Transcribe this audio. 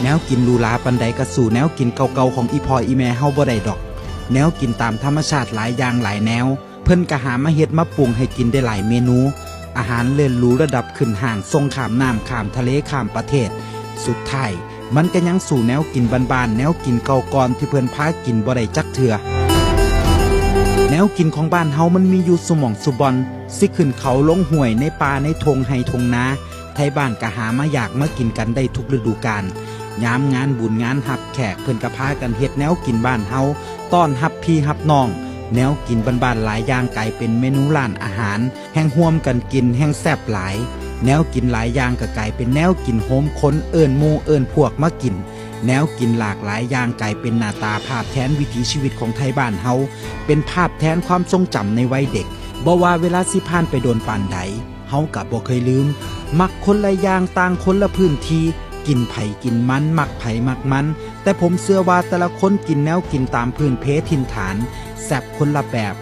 แนวกินลูลาปันใดกระสู่แนวกินเก่าๆของอีพออีแม่เฮาบ่ได้ดอกแนวกินตามธรรมชาติหลายอย่างหลายแนวเพิ่นก็หามาเฮ็ดมาปรุงให้กินได้หลายเมนูอาหารเลิศหรูระดับขึ้นห่างส่งข้ามน้ำข้ามทะเลข้ามประเทศสุดท้ายมันก็ยังสู่แนวกินบ้านๆแนวกินเก่าก่อนที่เพิ่นพากินบ่ได้จักเทื่อแนวกินของบ้านเฮามันมีอยู่สุหม่องสุบอนสิขึ้นเขาลงห้วยในป่าในทงไห้ทงนาไทบ้านก็หามาอยากมากินกันได้ทุกฤดูกาลยามงานบุญงานรับแขกเพิ่นก็พากันเฮ็ดแนวกินบ้านเฮาต้อนรับพี่รับน้องแนวกินบ้านๆหลายอย่างกลายเป็นเมนูร้านอาหารแห่งร่วมกันกินแห่งแซ่บหลายแนวกินหลายอย่างก็กลายเป็นแนวกินโฮมคนเอิ้นหมู่เอิ้นพวกมากินแนวกินหลากหลายอย่างกลายเป็นหน้าตาภาพแทนวิถีชีวิตของไทยบ้านเฮาเป็นภาพแทนความทรงจำในวัยเด็กบ่ว่าเวลาสิผ่านไปโดนปานใดเฮาก็บ่เคยลืมมักคนละอย่างต่างคนละพื้นที่กินไผ่กินมันมักไผ่มักมันแต่ผมเชื่อว่าแต่ละคนกินแนวกินตามพื้นเพถิ่นฐานแซ่บคนละแบบ